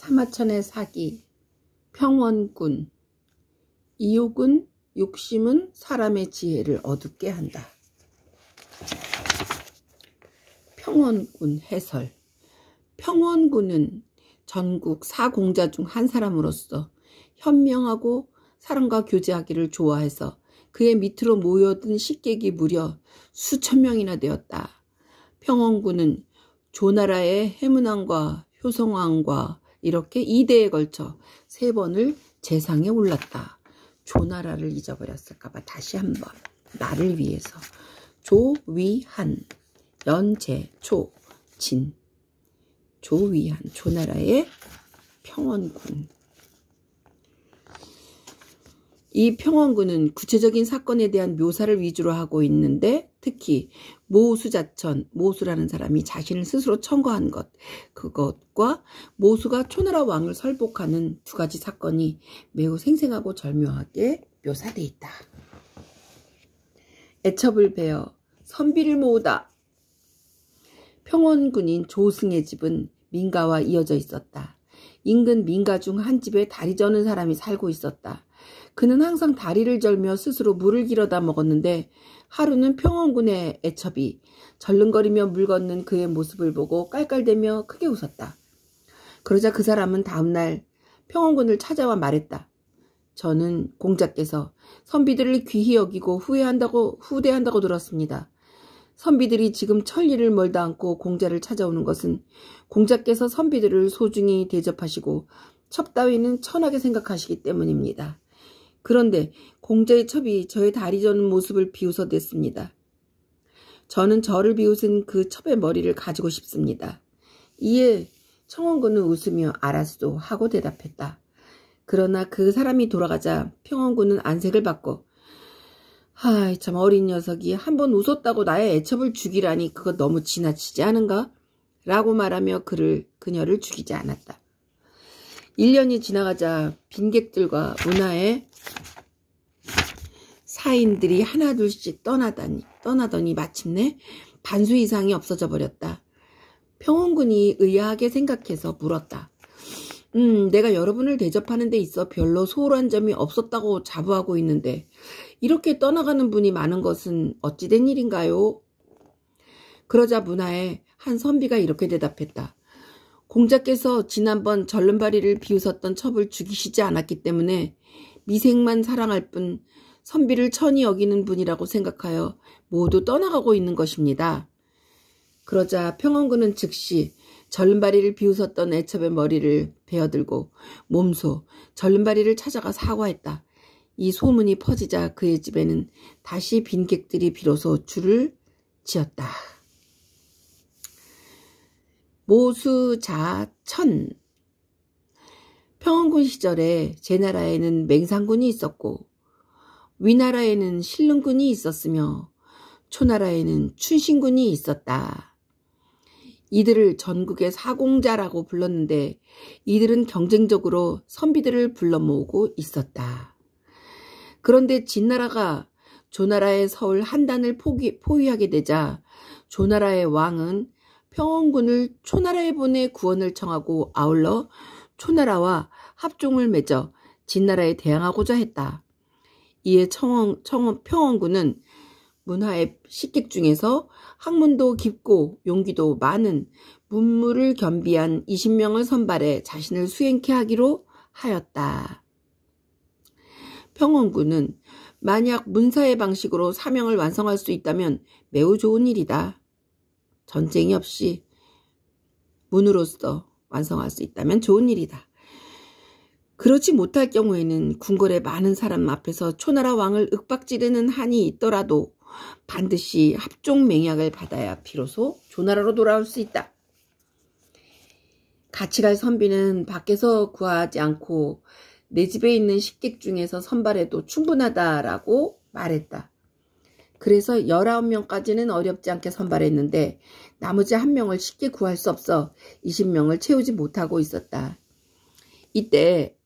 사마천의 사기. 평원군. 이욕은 욕심은 사람의 지혜를 어둡게 한다. 평원군 해설. 평원군은 전국 사공자 중 한 사람으로서 현명하고 사람과 교제하기를 좋아해서 그의 밑으로 모여든 식객이 무려 수천 명이나 되었다. 평원군은 조나라의 해문왕과 효성왕과 이렇게 2대에 걸쳐 3번을 재상에 올랐다. 조나라를 잊어버렸을까봐 다시 한번 나를 위해서. 조위한, 연재초, 진. 조위한, 조나라의 평원군. 이 평원군은 구체적인 사건에 대한 묘사를 위주로 하고 있는데 특히 모수자천, 모수라는 사람이 자신을 스스로 천거한 것, 그것과 모수가 초나라 왕을 설복하는 2가지 사건이 매우 생생하고 절묘하게 묘사되어 있다. 애첩을 베어 선비를 모으다. 평원군인 조승의 집은 민가와 이어져 있었다. 인근 민가 중 한 집에 다리 저는 사람이 살고 있었다. 그는 항상 다리를 절며 스스로 물을 길어다 먹었는데 하루는 평원군의 애첩이 절름거리며 물 걷는 그의 모습을 보고 깔깔대며 크게 웃었다. 그러자 그 사람은 다음날 평원군을 찾아와 말했다. 저는 공자께서 선비들을 귀히 여기고 후대한다고 들었습니다. 선비들이 지금 천리를 멀다 않고 공자를 찾아오는 것은 공자께서 선비들을 소중히 대접하시고 첩 따위는 천하게 생각하시기 때문입니다. 그런데 공자의 첩이 저의 다리 저는 모습을 비웃어 댔습니다. 저는 저를 비웃은 그 첩의 머리를 가지고 싶습니다. 이에 청원군은 웃으며 알았소 하고 대답했다. 그러나 그 사람이 돌아가자 평원군은 안색을 바꿔 하이 참 어린 녀석이 한번 웃었다고 나의 애첩을 죽이라니 그거 너무 지나치지 않은가? 라고 말하며 그녀를 죽이지 않았다. 1년이 지나가자 빈객들과 문화의 사인들이 하나둘씩 떠나더니 마침내 반수 이상이 없어져 버렸다. 평원군이 의아하게 생각해서 물었다. 내가 여러분을 대접하는 데 있어 별로 소홀한 점이 없었다고 자부하고 있는데 이렇게 떠나가는 분이 많은 것은 어찌된 일인가요? 그러자 문화의 한 선비가 이렇게 대답했다. 공자께서 지난번 절름발이를 비웃었던 첩을 죽이시지 않았기 때문에 미생만 사랑할 뿐 선비를 천히 여기는 분이라고 생각하여 모두 떠나가고 있는 것입니다. 그러자 평원군은 즉시 절름발이를 비웃었던 애첩의 머리를 베어들고 몸소 절름발이를 찾아가 사과했다. 이 소문이 퍼지자 그의 집에는 다시 빈객들이 비로소 줄을 지었다. 모수자천. 평원군 시절에 제나라에는 맹산군이 있었고 위나라에는 신릉군이 있었으며 초나라에는 춘신군이 있었다. 이들을 전국의 사공자라고 불렀는데 이들은 경쟁적으로 선비들을 불러 모으고 있었다. 그런데 진나라가 조나라의 서울 한단을 포위하게 되자 조나라의 왕은 평원군을 초나라에 보내 구원을 청하고 아울러 초나라와 합종을 맺어 진나라에 대항하고자 했다. 이에 평원군은 문화의 식객 중에서 학문도 깊고 용기도 많은 문무를 겸비한 20명을 선발해 자신을 수행케 하기로 하였다. 평원군은 만약 문사의 방식으로 사명을 완성할 수 있다면 매우 좋은 일이다. 전쟁이 없이 문으로서 완성할 수 있다면 좋은 일이다. 그렇지 못할 경우에는 궁궐의 많은 사람 앞에서 초나라 왕을 윽박지르는 한이 있더라도 반드시 합종 맹약을 받아야 비로소 조나라로 돌아올 수 있다. 같이 갈 선비는 밖에서 구하지 않고 내 집에 있는 식객 중에서 선발해도 충분하다라고 말했다. 그래서 19명까지는 어렵지 않게 선발했는데 나머지 1명을 쉽게 구할 수 없어 20명을 채우지 못하고 있었다. 이때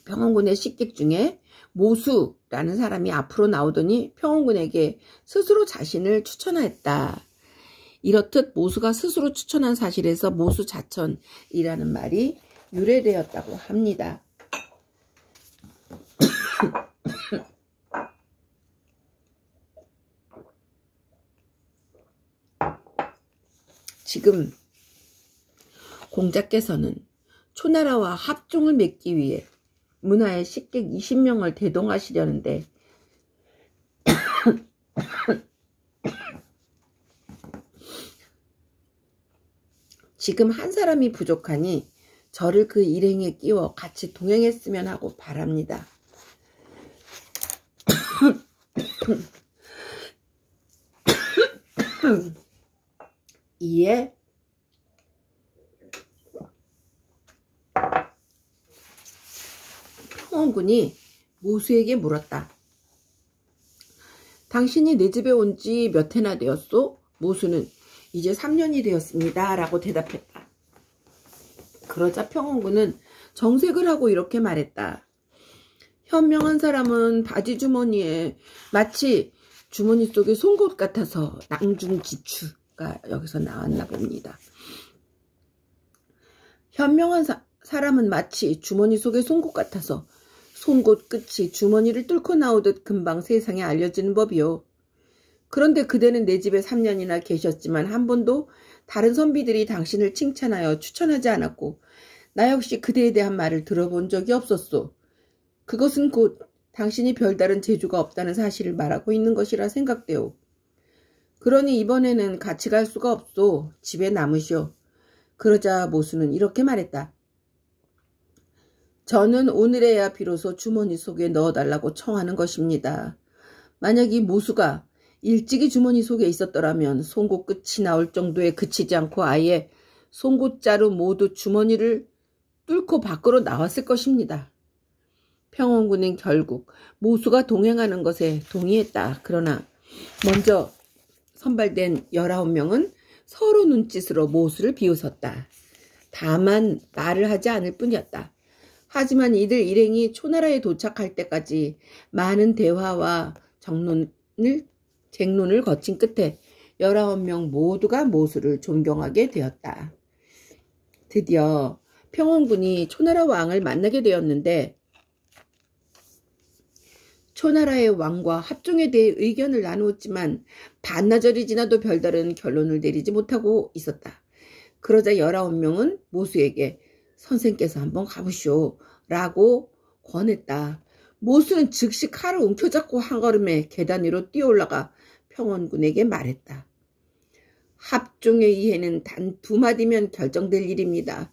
평원군의 식객 중에 모수라는 사람이 앞으로 나오더니 평원군에게 스스로 자신을 추천했다. 이렇듯 모수가 스스로 추천한 사실에서 모수자천이라는 말이 유래되었다고 합니다. 지금 공자께서는 초나라와 합종을 맺기 위해 문화의 식객 20명을 대동하시려는데 지금 한 사람이 부족하니 저를 그 일행에 끼워 같이 동행했으면 하고 바랍니다. 이에 평원군이 모수에게 물었다. 당신이 내 집에 온 지 몇 해나 되었소? 모수는 이제 3년이 되었습니다. 라고 대답했다. 그러자 평원군은 정색을 하고 이렇게 말했다. 현명한 사람은 바지 주머니에 마치 주머니 속의 송곳 같아서 낭중지추가 여기서 나왔나 봅니다. 현명한 사람은 마치 주머니 속의 송곳 같아서 송곳 끝이 주머니를 뚫고 나오듯 금방 세상에 알려지는 법이요. 그런데 그대는 내 집에 3년이나 계셨지만 한 번도 다른 선비들이 당신을 칭찬하여 추천하지 않았고 나 역시 그대에 대한 말을 들어본 적이 없었소. 그것은 곧 당신이 별다른 재주가 없다는 사실을 말하고 있는 것이라 생각되오. 그러니 이번에는 같이 갈 수가 없소. 집에 남으시오. 그러자 모수는 이렇게 말했다. 저는 오늘에야 비로소 주머니 속에 넣어달라고 청하는 것입니다. 만약 이 모수가 일찍이 주머니 속에 있었더라면 송곳 끝이 나올 정도에 그치지 않고 아예 송곳자루 모두 주머니를 뚫고 밖으로 나왔을 것입니다. 평원군은 결국 모수가 동행하는 것에 동의했다. 그러나 먼저 선발된 19명은 서로 눈짓으로 모수를 비웃었다. 다만 말을 하지 않을 뿐이었다. 하지만 이들 일행이 초나라에 도착할 때까지 많은 대화와 쟁론을 거친 끝에 19명 모두가 모수를 존경하게 되었다. 드디어 평원군이 초나라 왕을 만나게 되었는데 초나라의 왕과 합종에 대해 의견을 나누었지만 반나절이 지나도 별다른 결론을 내리지 못하고 있었다. 그러자 19명은 모수에게 선생께서 한번 가보시오 라고 권했다. 모수는 즉시 칼을 움켜잡고 한 걸음에 계단 위로 뛰어올라가 평원군에게 말했다. 합종의 이해는 단 2마디면 결정될 일입니다.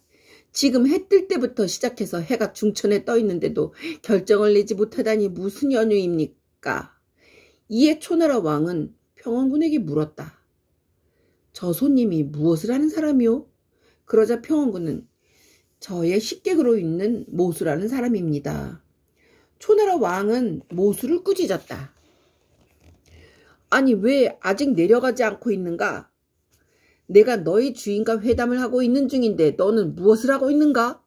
지금 해 뜰 때부터 시작해서 해가 중천에 떠 있는데도 결정을 내지 못하다니 무슨 연유입니까? 이에 초나라 왕은 평원군에게 물었다. 저 손님이 무엇을 하는 사람이오? 그러자 평원군은 저의 식객으로 있는 모수라는 사람입니다. 초나라 왕은 모수를 꾸짖었다. 아니 왜 아직 내려가지 않고 있는가? 내가 너희 주인과 회담을 하고 있는 중인데 너는 무엇을 하고 있는가?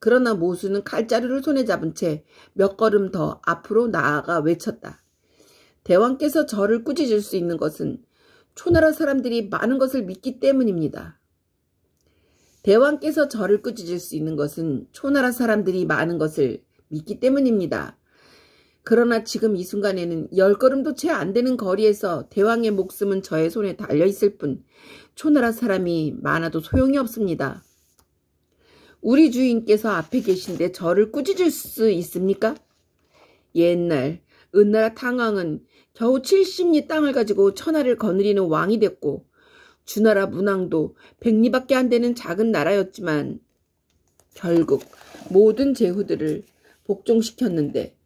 그러나 모수는 칼자루를 손에 잡은 채 몇 걸음 더 앞으로 나아가 외쳤다. 대왕께서 저를 꾸짖을 수 있는 것은 초나라 사람들이 많은 것을 믿기 때문입니다. 대왕께서 저를 꾸짖을 수 있는 것은 초나라 사람들이 많은 것을 믿기 때문입니다. 그러나 지금 이 순간에는 10걸음도 채 안 되는 거리에서 대왕의 목숨은 저의 손에 달려있을 뿐 초나라 사람이 많아도 소용이 없습니다. 우리 주인께서 앞에 계신데 저를 꾸짖을 수 있습니까? 옛날 은나라 탕왕은 겨우 70리 땅을 가지고 천하를 거느리는 왕이 됐고 주나라 문왕도 100리밖에 안 되는 작은 나라였지만 결국 모든 제후들을 복종시켰는데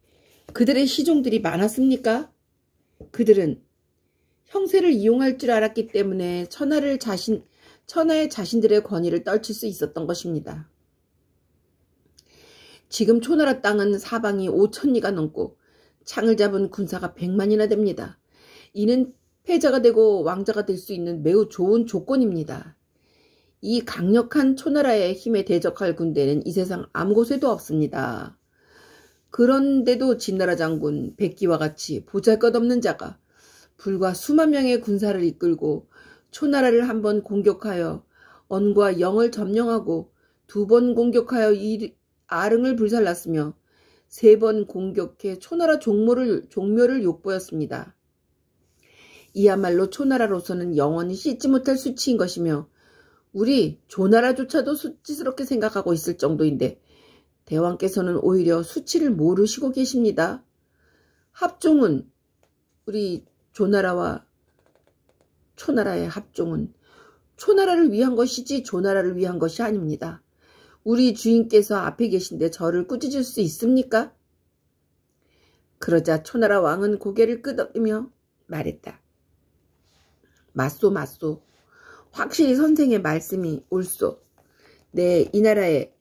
그들의 시종들이 많았습니까? 그들은 형세를 이용할 줄 알았기 때문에 천하의 자신들의 권위를 떨칠 수 있었던 것입니다. 지금 초나라 땅은 사방이 5,000리가 넘고 창을 잡은 군사가 100만이나 됩니다. 이는 패자가 되고 왕자가 될 수 있는 매우 좋은 조건입니다. 이 강력한 초나라의 힘에 대적할 군대는 이 세상 아무 곳에도 없습니다. 그런데도 진나라 장군 백기와 같이 보잘것없는 자가 불과 수만 명의 군사를 이끌고 초나라를 한번 공격하여 언과 영을 점령하고 2번 공격하여 아릉을 불살랐으며 3번 공격해 초나라 종묘를 욕보였습니다. 이야말로 초나라로서는 영원히 씻지 못할 수치인 것이며 우리 조나라조차도 수치스럽게 생각하고 있을 정도인데 대왕께서는 오히려 수치를 모르시고 계십니다. 합종은 우리 조나라와 초나라의 합종은 초나라를 위한 것이지 조나라를 위한 것이 아닙니다. 우리 주인께서 앞에 계신데 저를 꾸짖을 수 있습니까? 그러자 초나라 왕은 고개를 끄덕이며 말했다. 맞소. 확실히 선생의 말씀이 옳소. 네, 이 나라에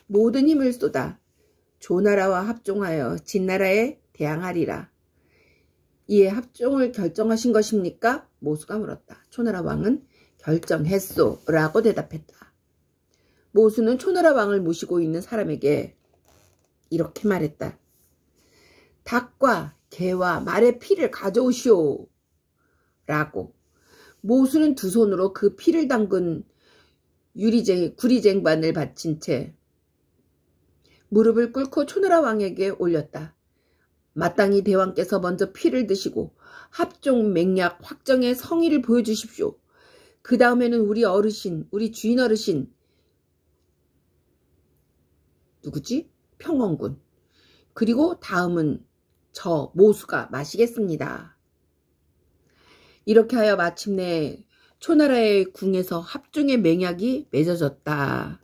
모든 힘을 쏟아 조나라와 합종하여 진나라에 대항하리라. 이에 합종을 결정하신 것입니까? 모수가 물었다. 초나라 왕은 결정했소 라고 대답했다. 모수는 초나라 왕을 모시고 있는 사람에게 이렇게 말했다. 닭과 개와 말의 피를 가져오시오 라고. 모수는 2손으로 그 피를 담근 구리쟁반을 받친 채 무릎을 꿇고 초나라 왕에게 올렸다. 마땅히 대왕께서 먼저 피를 드시고 합종 맹약 확정의 성의를 보여주십시오. 그 다음에는 우리 주인 어르신 누구지? 평원군. 그리고 다음은 저 모수가 마시겠습니다. 이렇게 하여 마침내 초나라의 궁에서 합종의 맹약이 맺어졌다.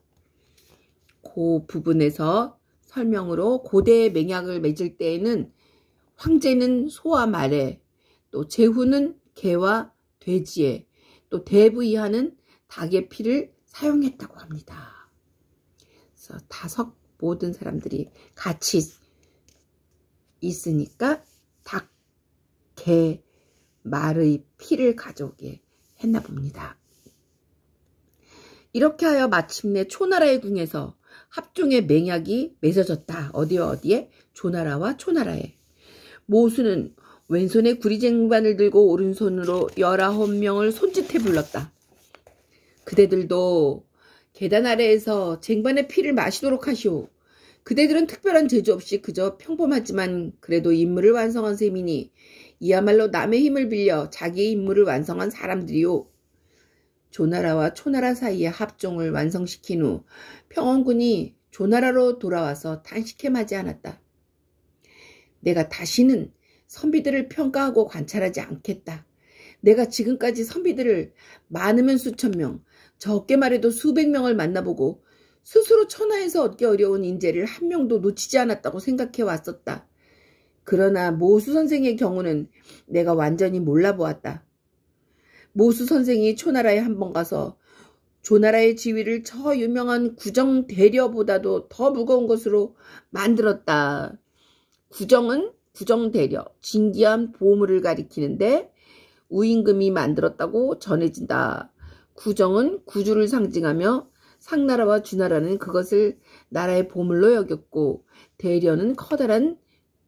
그 부분에서 설명으로 고대의 맹약을 맺을 때에는 황제는 소와 말에, 또 제후는 개와 돼지에, 또 대부이하는 닭의 피를 사용했다고 합니다. 그래서 모든 사람들이 같이 있으니까 닭, 개, 말의 피를 가져오게 했나 봅니다. 이렇게 하여 마침내 초나라의 궁에서 합종의 맹약이 맺어졌다. 어디에? 조나라와 초나라에. 모수는 왼손에 구리쟁반을 들고 오른손으로 19명을 손짓해 불렀다. 그대들도 계단 아래에서 쟁반의 피를 마시도록 하시오. 그대들은 특별한 재주 없이 그저 평범하지만 그래도 임무를 완성한 셈이니 이야말로 남의 힘을 빌려 자기의 임무를 완성한 사람들이오. 조나라와 초나라 사이의 합종을 완성시킨 후 평원군이 조나라로 돌아와서 단식해마지 않았다. 내가 다시는 선비들을 평가하고 관찰하지 않겠다. 내가 지금까지 선비들을 많으면 수천 명, 적게 말해도 수백 명을 만나보고 스스로 천하에서 얻기 어려운 인재를 한 명도 놓치지 않았다고 생각해 왔었다. 그러나 모수 선생의 경우는 내가 완전히 몰라보았다. 모수 선생이 초나라에 한번 가서 조나라의 지위를 저 유명한 구정 대려보다도 더 무거운 것으로 만들었다. 구정은 구정대려, 진기한 보물을 가리키는데 우임금이 만들었다고 전해진다. 구정은 구주를 상징하며 상나라와 주나라는 그것을 나라의 보물로 여겼고 대려는 커다란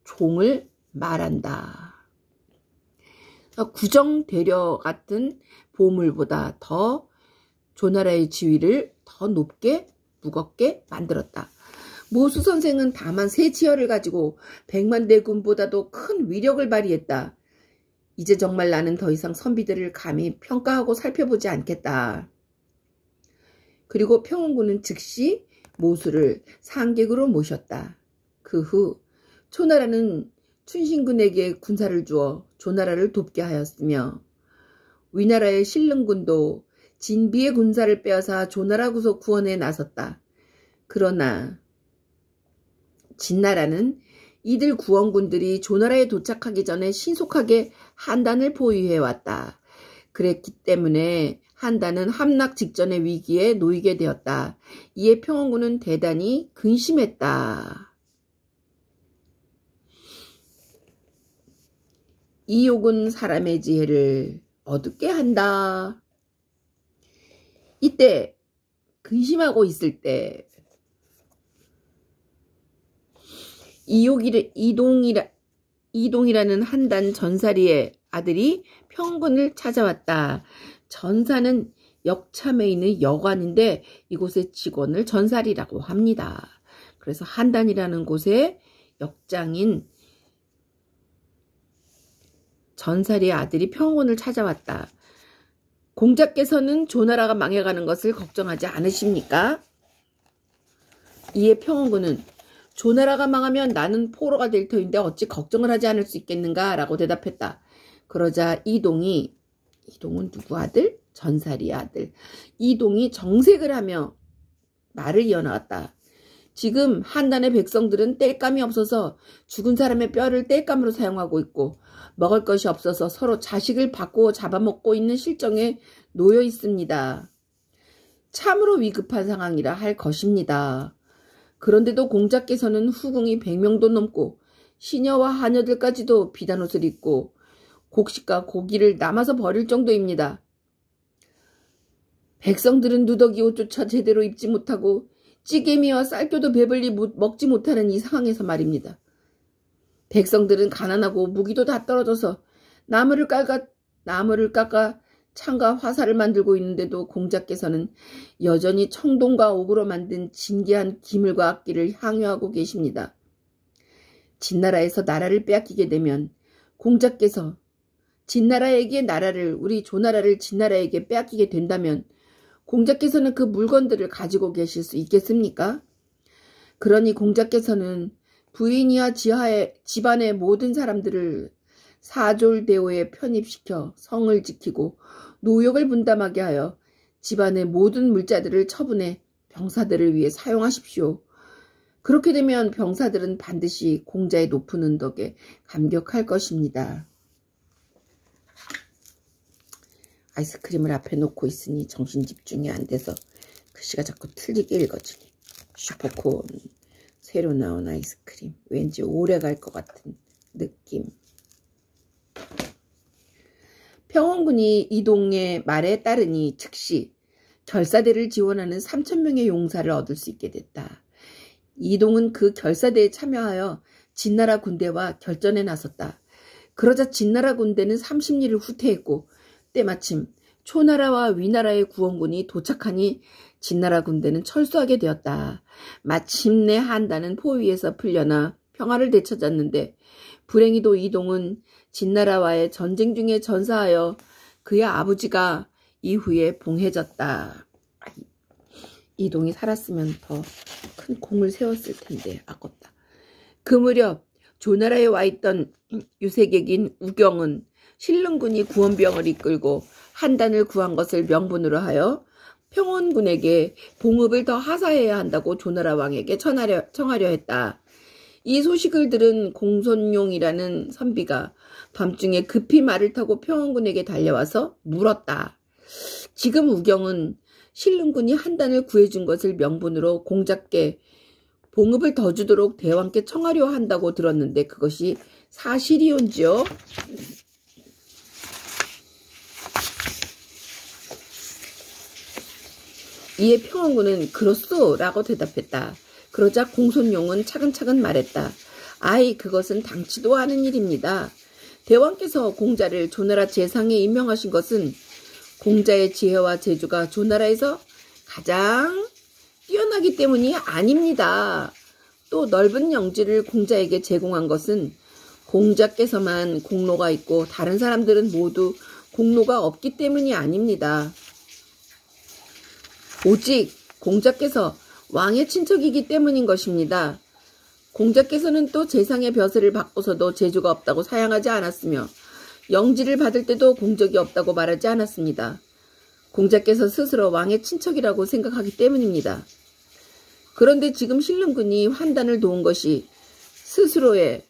종을 말한다. 구정대려 같은 보물보다 더 조나라의 지위를 더 높게 무겁게 만들었다. 모수 선생은 다만 세 치열을 가지고 100만 대군보다도 큰 위력을 발휘했다. 이제 정말 나는 더 이상 선비들을 감히 평가하고 살펴보지 않겠다. 그리고 평원군은 즉시 모수를 상객으로 모셨다. 그 후 초나라는 춘신군에게 군사를 주어 조나라를 돕게 하였으며 위나라의 신릉군도 진비의 군사를 빼앗아 조나라 구원에 나섰다. 그러나 진나라는 이들 구원군들이 조나라에 도착하기 전에 신속하게 한단을 포위해왔다. 그랬기 때문에 한단은 함락 직전의 위기에 놓이게 되었다. 이에 평원군은 대단히 근심했다. 이 욕은 사람의 지혜를 어둡게 한다. 이때 근심하고 있을 때 이동이라는 한단 전사리의 아들이 평군을 찾아왔다. 전사는 역참에 있는 여관인데 이곳의 직원을 전살이라고 합니다. 그래서 한단이라는 곳에 역장인 전살이의 아들이 평원을 찾아왔다. 공자께서는 조나라가 망해가는 것을 걱정하지 않으십니까? 이에 평원군은 조나라가 망하면 나는 포로가 될 터인데 어찌 걱정을 하지 않을 수 있겠는가? 라고 대답했다. 그러자 이동은 누구 아들? 전살이의 아들. 이동이 정색을 하며 말을 이어나갔다. 지금 한단의 백성들은 땔감이 없어서 죽은 사람의 뼈를 땔감으로 사용하고 있고 먹을 것이 없어서 서로 자식을 바꾸어 잡아먹고 있는 실정에 놓여 있습니다. 참으로 위급한 상황이라 할 것입니다. 그런데도 공자께서는 후궁이 100명도 넘고 시녀와 하녀들까지도 비단옷을 입고 곡식과 고기를 남아서 버릴 정도입니다. 백성들은 누더기 옷조차 제대로 입지 못하고 찌개미와 쌀교도 배불리 먹지 못하는 이 상황에서 말입니다. 백성들은 가난하고 무기도 다 떨어져서 나무를 깎아 창과 화살을 만들고 있는데도 공자께서는 여전히 청동과 옥으로 만든 진귀한 기물과 악기를 향유하고 계십니다. 진나라에서 나라를 빼앗기게 되면 공자께서 진나라에게 우리 조나라를 진나라에게 빼앗기게 된다면 공자께서는 그 물건들을 가지고 계실 수 있겠습니까? 그러니 공자께서는 부인이야 집안의 모든 사람들을 사졸대오에 편입시켜 성을 지키고 노역을 분담하게 하여 집안의 모든 물자들을 처분해 병사들을 위해 사용하십시오. 그렇게 되면 병사들은 반드시 공자의 높은 은덕에 감격할 것입니다. 아이스크림을 앞에 놓고 있으니 정신 집중이 안 돼서 글씨가 자꾸 틀리게 읽어지네. 슈퍼콘, 새로 나온 아이스크림. 왠지 오래 갈 것 같은 느낌. 평원군이 이동의 말에 따르니 즉시 결사대를 지원하는 3,000명의 용사를 얻을 수 있게 됐다. 이동은 그 결사대에 참여하여 진나라 군대와 결전에 나섰다. 그러자 진나라 군대는 30리를 후퇴했고 때마침 초나라와 위나라의 구원군이 도착하니 진나라 군대는 철수하게 되었다. 마침내 한단은 포위에서 풀려나 평화를 되찾았는데 불행히도 이동은 진나라와의 전쟁 중에 전사하여 그의 아버지가 이후에 봉해졌다. 이동이 살았으면 더 큰 공을 세웠을 텐데 아깝다. 그 무렵 조나라에 와 있던 유색객인 우경은 신릉군이 구원병을 이끌고 한단을 구한 것을 명분으로 하여 평원군에게 봉읍을 더 하사해야 한다고 조나라 왕에게 청하려 했다. 이 소식을 들은 공손용이라는 선비가 밤중에 급히 말을 타고 평원군에게 달려와서 물었다. 지금 우경은 신릉군이 한단을 구해준 것을 명분으로 공자께 봉읍을 더 주도록 대왕께 청하려 한다고 들었는데 그것이 사실이온지요? 이에 평원군은 그렇소 라고 대답했다. 그러자 공손용은 차근차근 말했다. 아이, 그것은 당치도 않은 일입니다. 대왕께서 공자를 조나라 재상에 임명하신 것은 공자의 지혜와 재주가 조나라에서 가장 뛰어나기 때문이 아닙니다. 또 넓은 영지를 공자에게 제공한 것은 공자께서만 공로가 있고 다른 사람들은 모두 공로가 없기 때문이 아닙니다. 오직 공자께서 왕의 친척이기 때문인 것입니다. 공자께서는 또 재상의 벼슬을 받고서도 재주가 없다고 사양하지 않았으며 영지를 받을 때도 공적이 없다고 말하지 않았습니다. 공자께서 스스로 왕의 친척이라고 생각하기 때문입니다. 그런데 지금 신릉군이 한단을 도운 것이 스스로의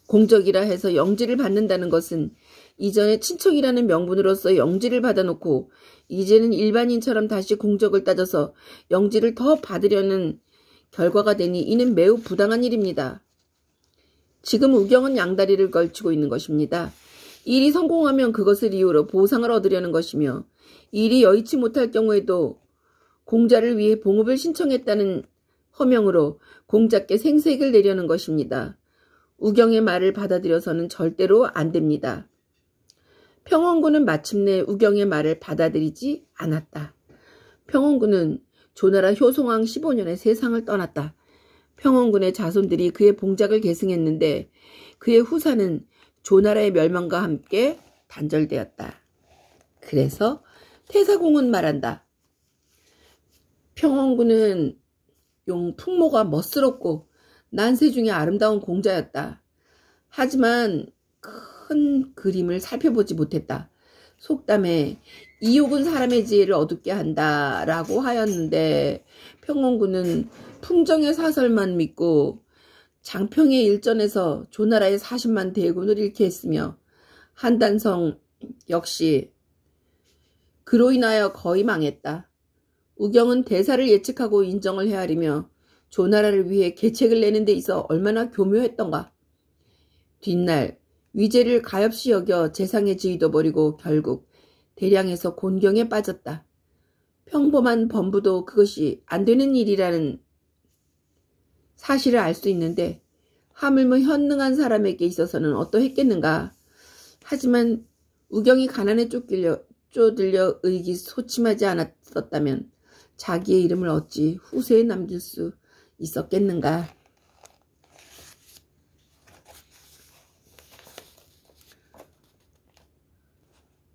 공적이라 해서 영지를 받는다는 것은 이전에 친척이라는 명분으로서 영지를 받아놓고 이제는 일반인처럼 다시 공적을 따져서 영지를 더 받으려는 결과가 되니 이는 매우 부당한 일입니다. 지금 우경은 양다리를 걸치고 있는 것입니다. 일이 성공하면 그것을 이유로 보상을 얻으려는 것이며 일이 여의치 못할 경우에도 공자를 위해 봉읍을 신청했다는 허명으로 공자께 생색을 내려는 것입니다. 우경의 말을 받아들여서는 절대로 안 됩니다. 평원군은 마침내 우경의 말을 받아들이지 않았다. 평원군은 조나라 효송왕 15년에 세상을 떠났다. 평원군의 자손들이 그의 봉작을 계승했는데 그의 후사는 조나라의 멸망과 함께 단절되었다. 그래서 태사공은 말한다. 평원군은 풍모가 멋스럽고 난세 중에 아름다운 공자였다. 하지만 큰 그림을 살펴보지 못했다. 속담에 이욕은 사람의 지혜를 어둡게 한다라고 하였는데 평원군은 풍정의 사설만 믿고 장평의 일전에서 조나라의 40만 대군을 잃게 했으며 한단성 역시 그로 인하여 거의 망했다. 우경은 대사를 예측하고 인정을 헤아리며 조나라를 위해 계책을 내는 데 있어 얼마나 교묘했던가. 뒷날 위제를 가엾이 여겨 재상의 지위도 버리고 결국 대량에서 곤경에 빠졌다. 평범한 범부도 그것이 안 되는 일이라는 사실을 알 수 있는데 하물며 현능한 사람에게 있어서는 어떠했겠는가. 하지만 우경이 가난에 쪼들려 의기소침하지 않았었다면 자기의 이름을 어찌 후세에 남길 수 있었겠는가.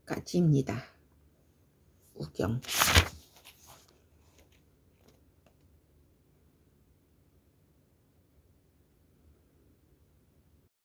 까지입니다. 우경.